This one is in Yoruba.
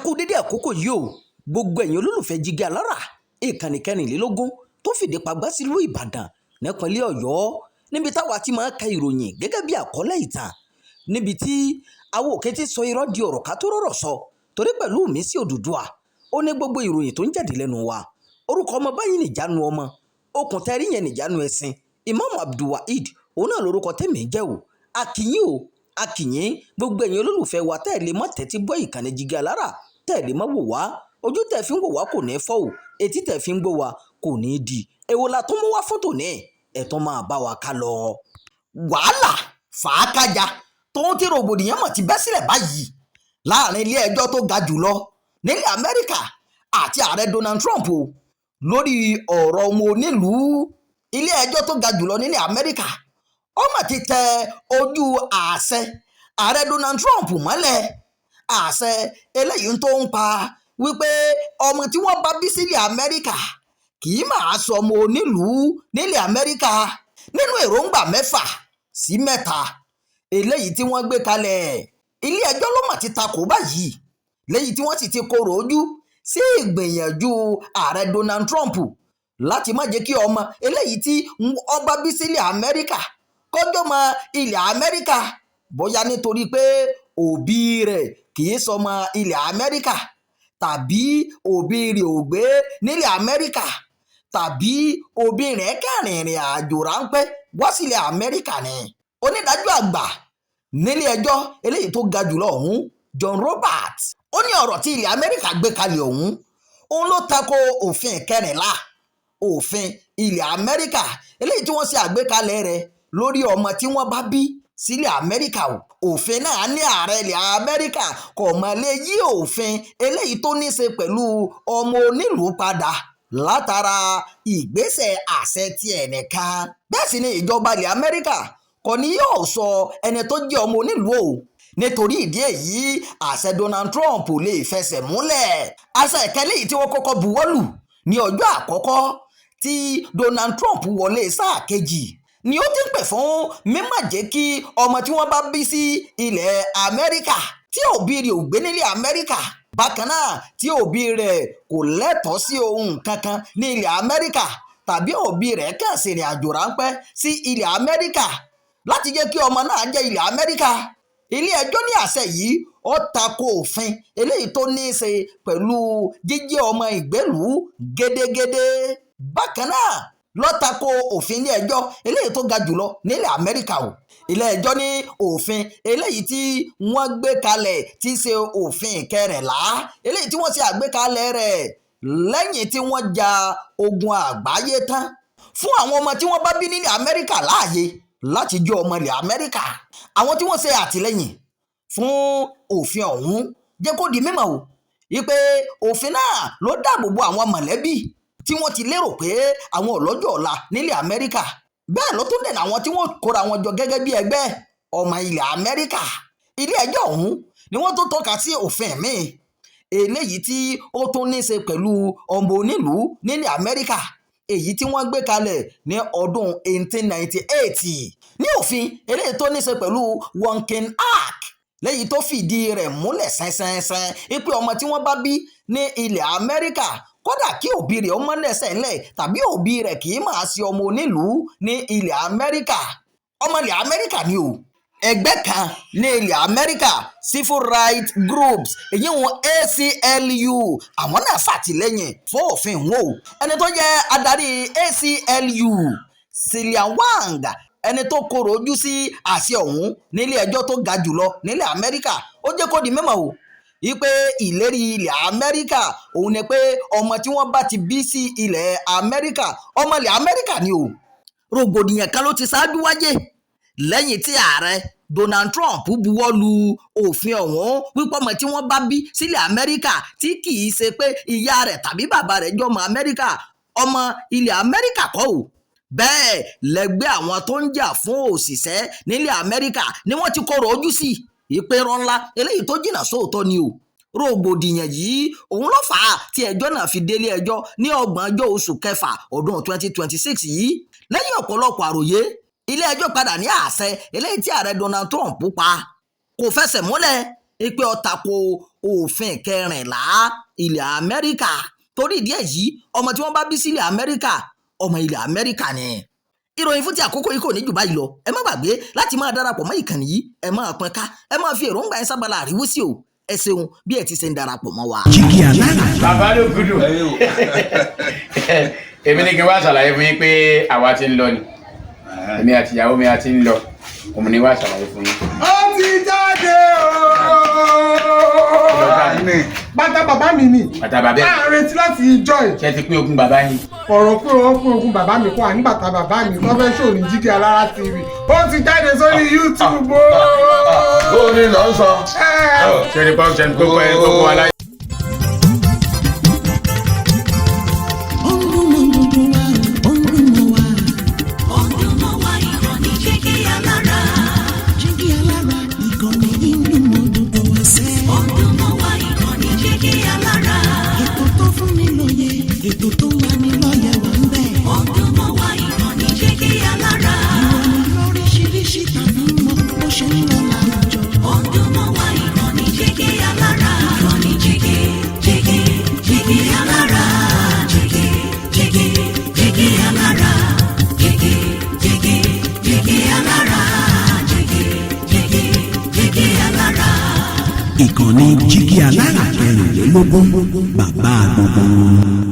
kú dédé àkókò yìí o gbogbo ẹ̀yin olólùfẹ́ Jígí Alára ìkànnì kẹrìnlélógún tó fìdí pagbá sílùú Ìbàdàn nípínlẹ̀ Ọ̀yọ́ níbi táwa ti máa ń ka ìròyìn gẹ́gẹ́ bí àkọlé ìtàn níbi tí àwọn òkè ti sọ irọ́ di ọ̀rọ̀ ká tó rọ̀rọ̀ sọ torí pẹ̀lú mi sí Odùduwà ó ní gbogbo ìròyìn tó ń jáde lẹ́nu wa orúkọ ọmọ báyìí nìjánu ọmọ okùn tẹ́rí yẹn nìjánu ẹ̀sìn Imam Abdulwaheed òun náà lórúkọ tèmi jẹ́ o akìyìn gbogbo ẹ̀yin olólùfẹ́ wa tẹ́ ẹ̀ lè mọ́ tẹ́tí gbọ́ ìkànnì Jígí Alára tẹ́ ẹ̀ lè mọ́ wò wá ojú tẹ́ fi ń wò wá kò ní fọ́ o etí tẹ́ fi ń gbọ́ wá kò ní di èwo la tó mú wá fótò ní ẹ̀tọ́ máa bá wa ká lọ. wàhálà fàákájà tó ń tí rògbòdìyàn mọ̀ ti bẹ́ sílẹ̀ báyìí láàrin ilé ẹjọ́ tó ga jùlọ nílẹ̀ Amẹ́ríkà àti ààrẹ Donald Trump o lórí ọ̀rọ̀ ọmọ onílùú. ilé ẹjọ́ tó ga jùlọ nílẹ̀ Amẹ́ríkà ó mà ti tẹ ojú àṣẹ ààrẹ Donald Trump mọ́lẹ̀ àṣẹ eléyìí tó ń pa wípé ọmọ tí wọ́n bá bí sílẹ̀ Amẹ́ríkà kì í máa sọ ọmọ onílùú nílẹ̀ Amẹ́ríkà nínú èròǹgbà 6 sí 7 eléyìí tí wọ́n gbé kalẹ̀. ilé ẹjọ́ ló mà ti takò báyìí lẹ́yìn tí wọ́n sì ti korò ojú sí ìgbìyànjú ààrẹ Donald Trump láti má jẹ́ kí ọmọ eléyìí tí ó bá bí sílẹ̀ Amẹ́ríkà kọjọ́ mọ ilẹ̀ Amẹ́ríkà bóyá nítorí pé òbí rẹ̀ kì í sọmọ ilẹ̀ Amẹ́ríkà tàbí òbí rẹ̀ ò gbé nílẹ̀ Amẹ́ríkà tàbí òbí rẹ̀ kẹrìnrìn àjò ráńpẹ́ wá sílẹ̀ Amẹ́ríkà ni. onídàájọ́ àgbà nílé ẹjọ́ eléyìí tó ga jùlọ ọ̀hún John Roberts ó ní ọ̀rọ̀ tí ilẹ̀ Amẹ́ríkà gbé kalẹ̀ ọ̀hún òun ló tako òfin 14 òfin ilẹ̀ Amẹ́ríkà eléyìí tí wọ́n ṣe àgbékalẹ̀ rẹ̀ lórí ọmọ tí wọ́n bá bí sílẹ̀ Amẹ́ríkà o. òfin náà ní ààrẹ ilẹ̀ Amẹ́ríkà kò mọ̀ lè yí òfin eléyìí tó ní ṣe pẹ̀lú ọmọ onílùú padà látara ìgbésẹ̀ àṣẹ ti ẹnìkan. bẹ́ẹ̀ sì ni ìjọba ilẹ̀ Amẹ́ríkà kò ní yóò sọ ẹni tó jẹ́ ọmọ onílùú o nítorí ìdí èyí àṣẹ Donald Trump lè fẹsẹ̀ múlẹ̀. àṣẹ ìkẹlẹ́ yìí tí wọ́n kọ́kọ́ buwọ́lù ní ọjọ́ àkọ́kọ́ tí Donald Trump wọlé sáà kejì ni ó ti ń pè fún mímọ̀ jẹ́ kí ọmọ tí wọ́n bá bí sí ilẹ̀ Amẹ́ríkà tí òbí rẹ̀ ò gbé nílẹ̀ Amẹ́ríkà bákan náà tí òbí rẹ̀ kò lẹ́tọ̀ọ́ sí ohun kankan ní ilẹ̀ Amẹ́ríkà tàbí òbí rẹ̀ kàn sí ìrìn àjò ráńpẹ́ sí ilẹ̀ Amẹ́ríkà láti jẹ́ kí ọmọ náà jẹ́ ilẹ̀ Amẹ́ríkà. ilé ẹjọ́ ní àṣẹ yìí ó tako òfin eléyìí tó ní í ṣe pẹ̀lú jíjẹ́ ọmọ ìgbélùú gédégédé. bákan náà ló tako òfin ilé ẹjọ́ eléyìí tó ga jùlọ nílẹ̀ Amẹ́ríkà o. ilé ẹjọ́ ní òfin eléyìí tí wọ́n gbé kalẹ̀ tí í ṣe òfin 14 eléyìí tí wọ́n ṣe àgbékalẹ̀ rẹ̀ lẹ́yìn tí wọ́n ja ogun àgbáyé tán fún àwọn ọmọ tí wọ́n bá bí nílẹ̀ Amẹ́ríkà láàyè láti jẹ́ ọmọ ilẹ̀ Amẹ́ríkà. àwọn tí wọ́n ṣe àtìlẹ́yìn fún òfin ọ̀hún jẹ́ kó di mímọ̀ o wípé òfin náà ló dáàbò bo àwọn mọ̀lẹ́bí tí wọ́n ti lérò pé àwọn ọlọ́jọ́ ọ̀la nílẹ̀ Amẹ́ríkà bẹ́ẹ̀ ló tún dènà àwọn tí wọ́n kóra wọn jọ gẹ́gẹ́ bí ẹgbẹ́ ọmọ ilẹ̀ Amẹ́ríkà. ilé ẹjọ́ ọ̀hún ni wọ́n tún tọ́ka sí òfin míì eléyìí tí ó tún ní í ṣe pẹ̀lú ọmọ onílùú nílẹ̀ Amẹ́ríkà èyí tí wọ́n gbé kalẹ̀ ní ọdún 1898 ní òfin eléyìí tó ní í ṣe pẹ̀lú Wonkin Act lẹ́yìn tó fìdí rẹ̀ múlẹ̀ sẹ́nsẹ́nsẹ́n wípé ọmọ tí wọ́n bá bí ní ilẹ̀ Amẹ́ríkà kódà kí òbí rẹ̀ ọmọ lẹ́sẹ̀ ńlẹ̀ tàbí òbí rẹ̀ kì í máa ṣe ọmọ onílùú ní ilẹ̀ Amẹ́ríkà ọmọ ilẹ̀ Amẹ́ríkà ni o. ẹgbẹ́ kan ní ilẹ̀ Amẹ́ríkà civil rights groups èyí wọn ACLU àwọn náà ṣàtìlẹ́yìn fún òfin wọn o. ẹni tó jẹ́ adarí ACLU Cillian Wang ẹni tó korò ojú sí àṣẹ ọ̀hún nílé ẹjọ́ tó ga jùlọ nílẹ̀ Amẹ́ríkà ó jẹ́ kó di mímọ̀ o wípé ìlérí ilẹ̀ Amẹ́ríkà òun ni pé ọmọ tí wọ́n bá ti bí sí ilẹ̀ Amẹ́ríkà ọmọ ilẹ̀ Amẹ́ríkà ni o. rògbòdìyàn kan ló ti ṣáájú wáyé lẹ́yìn tí ààrẹ Donald Trump buwọ́ lu òfin ọ̀hún wípé ọmọ tí wọ́n bá bí sílẹ̀ Amẹ́ríkà tí kì í ṣe pé ìyá rẹ̀ tàbí bàbá rẹ̀ jọmọ Amẹ́ríkà ọmọ ilẹ̀ Amẹ́ríkà kọ́ o. bẹ́ẹ̀ lẹ́gbẹ́ àwọn tó ń jà fún òṣìṣẹ́ nílẹ̀ Amẹ́ríkà ni wọ́n ti kọ̀rọ̀ ojú sí ìpẹ́rọ ńlá eléyìí tó jìnnà sóòótọ́ ni o. rògbòdìyàn yìí òun ló fà á tí ẹjọ́ náà fi délé ẹjọ́ ní 30 oṣù kẹfà ọdún 2026 yìí. lẹ́yìn ọ̀pọ̀lọpọ̀ àròyé ilé ẹjọ́ padà ní àṣẹ eléyìí tí ààrẹ Donald Trump pa kò fẹsẹ̀ múlẹ̀ pé ó tako òfin 14 ilẹ̀ Amẹ́ríkà. Torí ìdí èyí ọmọ tí wọ́n bá bí sílẹ̀ Amẹ́ríkà ọmọ ilẹ̀ Amẹ́ríkà ni. Ìròyìn fún ti àkókò yìí kò ní jù báyìí lọ. Ẹ má gbàgbé láti máa darapọ̀ mọ́ ìkànnì yìí, ẹ máa pín ká, ẹ máa fi èròǹgbà yín sábàlá àríwísí o. Ẹ ṣeun bí ẹ ti ṣe ń darapọ̀ mọ́ wa. Jígí Alára. Bàbá ló gudu. Èmi ní kí n wá ṣàlàyé fún yín pé àwa ti ń lọ ni. Èmi àti ìyàwó mi a ti ń lọ. Òun ni wá ṣàlàyé fún yín. Ó ti jáde bàtà bàbá mi ni. Bàtà bàbá ẹ̀. A retí láti ìjọ ẹ̀. Ṣé ti pín ogún bàbá yín? Ọ̀rọ̀ pé wọ́n pín ogún bàbá mi kọ́ àní bàtà bàbá mi tó fẹ́ ṣò ní Jígí Alára TV. Ó ti jáde sórí YouTube. Ó ní lọ sọ. Ṣé ni gbogbo aláyé. Ètò tó wà ní lọ́yẹ̀ wà ń bẹ̀. Ọdún mọ́ wá ìkànnì Jígí Alára. Ìròyìn lóríṣiríṣi tàbí mọ bó ṣe ń lọ láwùjọ. Ọdún mọ́ wá ìkànnì Jígí Alára. Ìkànnì Jígí Alára. Jígí Alára. Jígí Alára. Jígí Alára. Ìkànnì Jígí Alára 24 bàbá gbogbo.